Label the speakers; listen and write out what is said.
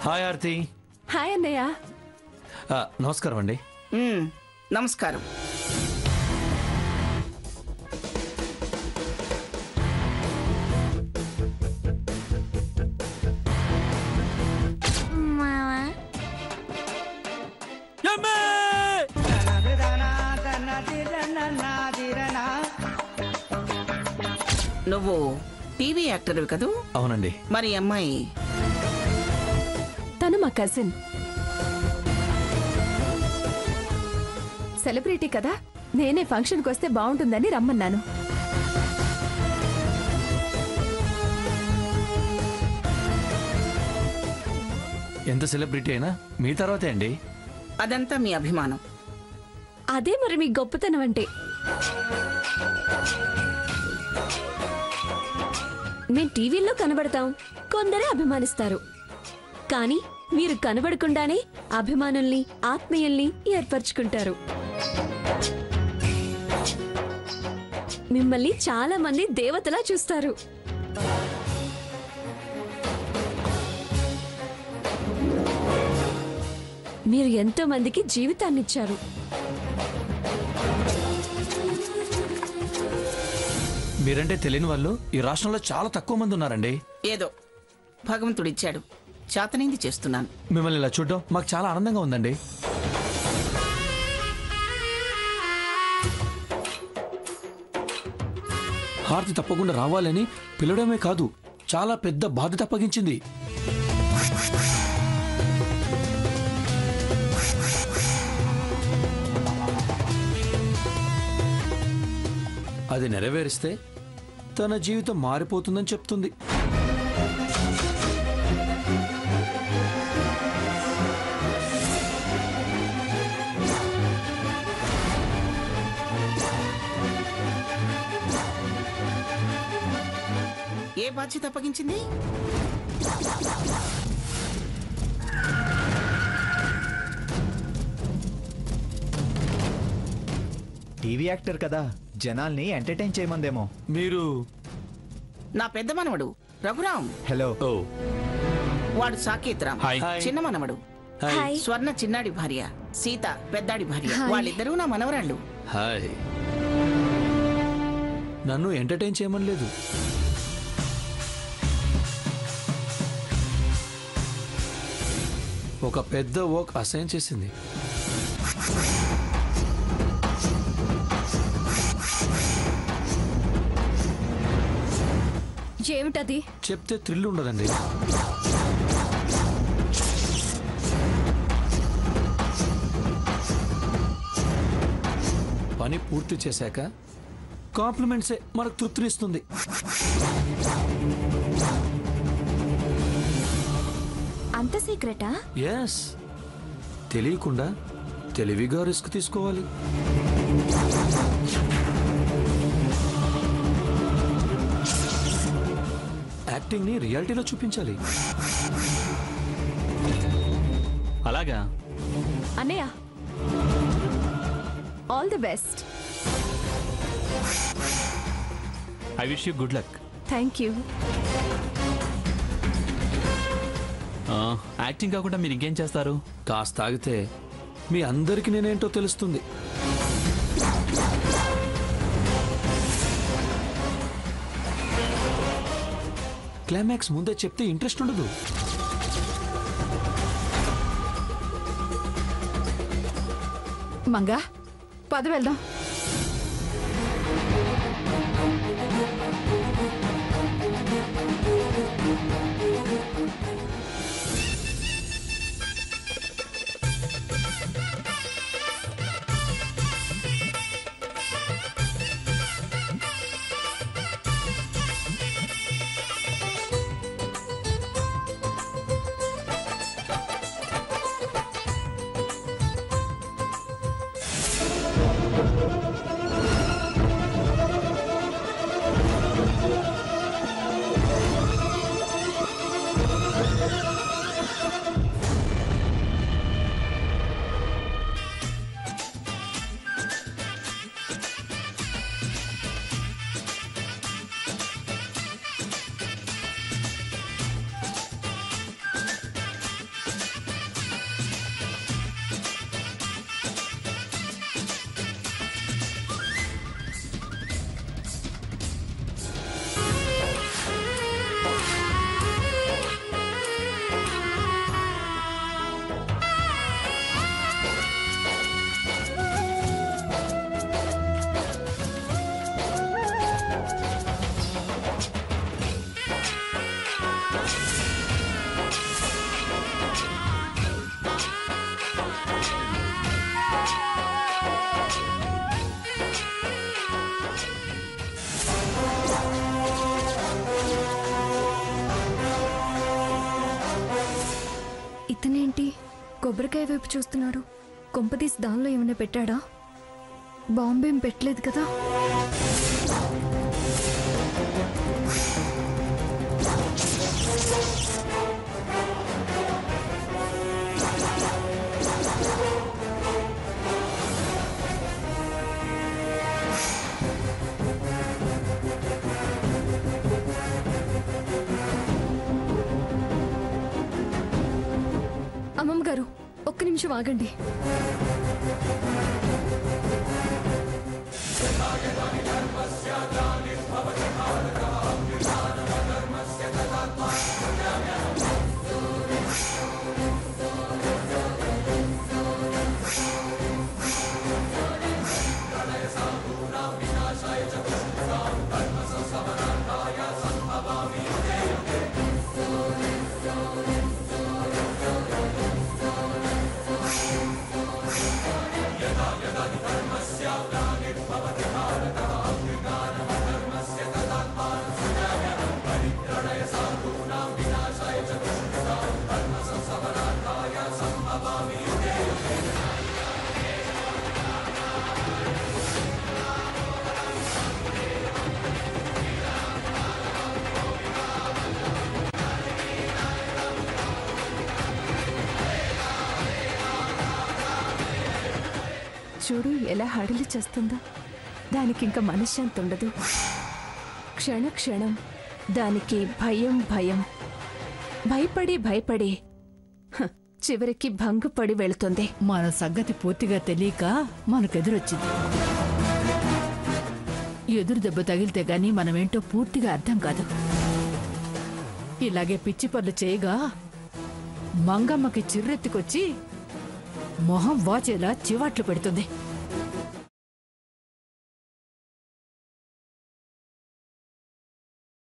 Speaker 1: Hi Aarti.
Speaker 2: Hi అన్నయ్య.
Speaker 1: నమస్కారం అండి.
Speaker 3: నమస్కారం. నువ్వు టీవీ యాక్టర్వి కదూ?
Speaker 1: అవునండి.
Speaker 3: మరి అమ్మాయి?
Speaker 2: తను మా కజిన్. సెలబ్రిటీ కదా, నేనే ఫంక్షన్కి వస్తే బాగుంటుందని రమ్మన్నాను.
Speaker 1: ఎంత సెలబ్రిటీ అయినా మీ తర్వాతే అండి.
Speaker 3: అదంతా మీ అభిమానం.
Speaker 2: అదే మరి మీ గొప్పతనం అంటే. మేం టీవీల్లో కనబడతాం, కొందరే అభిమానిస్తారు. కానీ మీరు కనబడకుండానే అభిమానుల్ని, ఆత్మీయుల్ని ఏర్పరచుకుంటారు. మిమ్మల్ని చాలా మంది దేవతలా చూస్తారు. మీరు ఎంతో మందికి జీవితాన్నిచ్చారు.
Speaker 1: మీరంటే తెలియని వాళ్ళు ఈ రాష్ట్రంలో చాలా తక్కువ మంది ఉన్నారండి.
Speaker 3: ఏదో భగవంతుడిచ్చాడు, చేతనైంది చేస్తున్నాను.
Speaker 1: మిమ్మల్ని ఇలా చూడడం మాకు చాలా ఆనందంగా ఉందండి. హారతి తప్పకుండా రావాలని పిలవడమే కాదు, చాలా పెద్ద బాధ్యత అప్పగించింది. అది నెరవేరిస్తే తన జీవితం మారిపోతుందని చెప్తుంది.
Speaker 3: ఏ బాధ్యత అప్పగించింది?
Speaker 4: టీవీ యాక్టర్ కదా, జనాల్ని ఎంటర్టైన్ చేయమందేమో.
Speaker 1: మీరు?
Speaker 3: నా పెద్ద మనవడు రఘురాం.
Speaker 4: హలో.
Speaker 1: ఓ,
Speaker 3: వాడు సాకేత్ రామ్.
Speaker 1: హాయ్.
Speaker 3: చిన్న మనవడు
Speaker 1: హాయ్.
Speaker 3: స్వర్ణ చిన్నాడి భార్య, సీత పెద్దాడి భార్య. వాళ్ళిద్దరూ నా మనవరాళ్ళు.
Speaker 1: హాయ్. నన్ను ఎంటర్టైన్ చేయమని లేదు, ఒక పెద్ద వర్క్ అసైన్ చేసింది.
Speaker 2: ఏమిటది?
Speaker 1: చెప్తే థ్రిల్ ఉండదండి. పని పూర్తి చేశాక కాంప్లిమెంట్సే మనకు తృప్తినిస్తుంది.
Speaker 2: అంత సీక్రెటా?
Speaker 1: ఎస్, తెలియకుండా తెలివిగా రిస్క్ తీసుకోవాలి. యాక్టింగ్ ని రియాలిటీలో చూపించాలి.
Speaker 5: అలాగా
Speaker 2: అన్నయ్య, all the best.
Speaker 5: I wish you good luck.
Speaker 2: Thank you.
Speaker 5: Acting కాకుండా మీరు ఇంకేం చేస్తారు?
Speaker 1: కాస్త ఆగితే మీ అందరికి నేనేంటో తెలుస్తుంది. క్లైమాక్స్ ముందే చెప్తే ఇంట్రెస్ట్ ఉండదు.
Speaker 2: మంగా, పద వెళ్దాం.
Speaker 6: ఇతనేంటి కొబ్బరికాయ వైపు చూస్తున్నాడు? కొంపతీసి దానిలో ఏమైనా పెట్టాడా? బాంబేం పెట్టలేదు కదా? అమ్మమ్మ గారు, ఒక్క నిమిషం ఆగండి.
Speaker 2: చూడు ఎలా హడిలి చేస్తుందో. దానికి ఇంకా మనశ్శాంతి ఉండదు. క్షణ క్షణం దానికి భయం భయం, భయపడి భయపడి చివరికి భంగపడి వెళుతుంది.
Speaker 7: మన సంగతి పూర్తిగా తెలియక మనకెదురొచ్చింది. ఎదురు దెబ్బ తగిలితే గాని మనమేంటో పూర్తిగా అర్థం కాదు. ఇలాగే పిచ్చి పనులు చేయగా మంగమ్మకి చిర్రెత్తుకొచ్చి మొహం వాచేలా చివాట్లు పెడుతుంది.